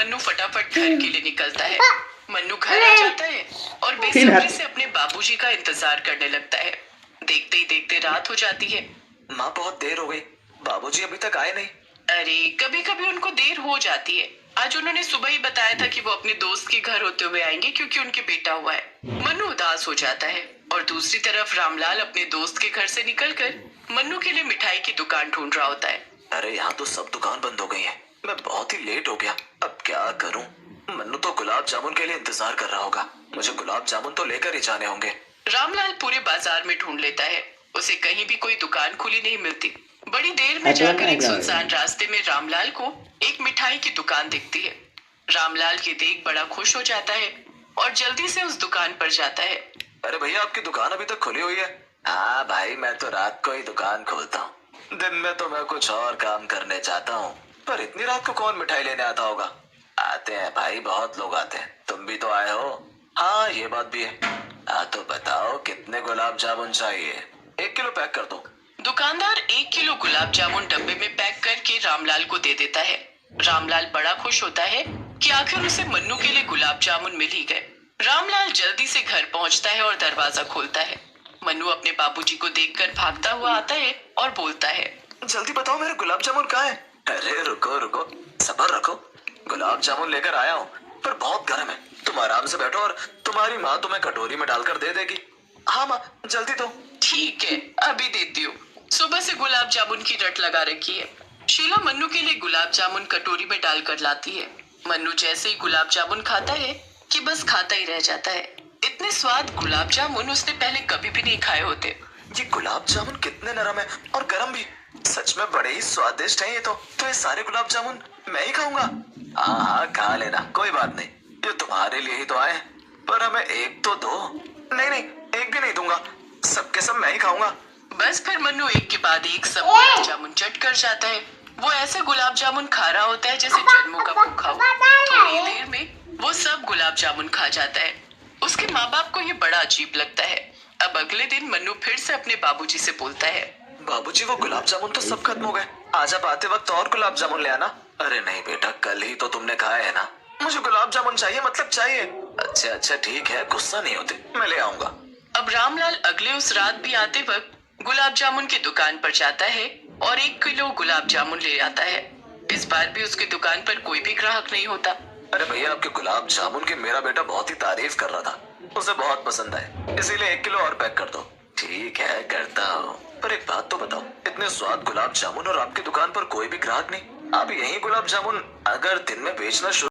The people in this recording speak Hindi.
मन्नू फटाफट घर के लिए निकलता है। मन्नू घर आ जाता है और बेसब्री से अपने बाबूजी का इंतजार करने लगता है। देखते ही देखते रात हो जाती है। माँ बहुत देर हो गई, बाबूजी अभी तक आए नहीं। अरे कभी कभी उनको देर हो जाती है। आज उन्होंने सुबह ही बताया था कि वो अपने दोस्त के घर होते हुए आएंगे क्योंकि उनके बेटा हुआ है। मन्नू उदास हो जाता है और दूसरी तरफ रामलाल अपने दोस्त के घर से निकलकर मन्नू के लिए मिठाई की दुकान ढूंढ रहा होता है। अरे यहाँ तो सब दुकान बंद हो गई है, मैं बहुत ही लेट हो गया, अब क्या करूँ। मन्नू तो गुलाब जामुन के लिए इंतजार कर रहा होगा, मुझे गुलाब जामुन तो लेकर ही जाने होंगे। रामलाल पूरे बाजार में ढूंढ लेता है, उसे कहीं भी कोई दुकान खुली नहीं मिलती। बड़ी देर में जाकर एक सुनसान रास्ते में रामलाल को एक मिठाई की दुकान दिखती है। रामलाल ये देख बड़ा खुश हो जाता है और जल्दी से उस दुकान पर जाता है। अरे भैया, आपकी दुकान अभी तक खुली हुई है? हाँ भाई, मैं तो रात को ही दुकान खोलता हूँ, दिन में तो मैं कुछ और काम करने जाता हूँ। पर इतनी रात को कौन मिठाई लेने आता होगा? आते हैं भाई, बहुत लोग आते हैं, तुम भी तो आए हो। हाँ ये बात भी है। हाँ तो बताओ कितने गुलाब जामुन चाहिए? 1 किलो पैक कर दो। दुकानदार 1 किलो गुलाब जामुन डब्बे में पैक करके रामलाल को दे देता है। रामलाल बड़ा खुश होता है कि आखिर उसे मन्नू के लिए गुलाब जामुन मिल ही गए। रामलाल जल्दी से घर पहुंचता है और दरवाजा खोलता है। मन्नू अपने बाबूजी को देखकर भागता हुआ आता है और बोलता है, जल्दी बताओ मेरे गुलाब जामुन कहाँ है? अरे रुको रुको, सब्र रखो, गुलाब जामुन लेकर आया हूँ, पर बहुत गर्म है। तुम आराम से बैठो और तुम्हारी माँ तुम्हें कटोरी में डालकर दे देगी। हाँ माँ, जल्दी दो। ठीक है, अभी देती हूँ। सुबह से गुलाब जामुन की रट लगा रखी है। शीला मन्नू के लिए गुलाब जामुन कटोरी में डालकर लाती है। मन्नू जैसे ही गुलाब जामुन खाता है कि बस खाता ही रह जाता है। इतने स्वाद गुलाब जामुन उसने पहले कभी भी नहीं खाए होते। ये गुलाब जामुन कितने नरम है और गर्म भी, सच में बड़े ही स्वादिष्ट हैं ये तो ये सारे गुलाब जामुन मैं ही खाऊंगा। हाँ हाँ खा लेना, कोई बात नहीं, ये तुम्हारे लिए ही तो आए, पर हमें एक तो दो। नहीं नहीं, एक भी नहीं दूंगा, सबके सब मैं ही खाऊंगा। बस फिर मन्नू एक के बाद एक सब गुलाब जामुन चट कर जाता है। वो ऐसे गुलाब जामुन खा रहा होता है जैसे जन्मों का भूखा हो। थोड़ी देर में वो सब गुलाब जामुन खा जाता है। उसके माँ बाप को ये बड़ा अजीब लगता है। अब अगले दिन मन्नू फिर से अपने बाबूजी से बोलता है, बाबूजी वो गुलाब जामुन तो सब खत्म हो गए, आज आप आते वक्त और गुलाब जामुन ले आना। अरे नहीं बेटा, कल ही तो तुमने खाए है ना, मुझे गुलाब जामुन चाहिए, मतलब चाहिए। अच्छा अच्छा ठीक है, गुस्सा नहीं होते, मैं ले आऊंगा। अब रामलाल अगले उस रात भी आते वक्त गुलाब जामुन की दुकान पर जाता है और 1 किलो गुलाब जामुन ले आता है। इस बार भी उसकी दुकान पर कोई भी ग्राहक नहीं होता। अरे भैया, आपके गुलाब जामुन की मेरा बेटा बहुत ही तारीफ कर रहा था, उसे बहुत पसंद आए, इसीलिए 1 किलो और पैक कर दो। ठीक है, करता हूँ, पर एक बात तो बताओ, इतने स्वाद गुलाब जामुन और आपकी दुकान पर कोई भी ग्राहक नहीं, आप यही गुलाब जामुन अगर दिन में बेचना शुरू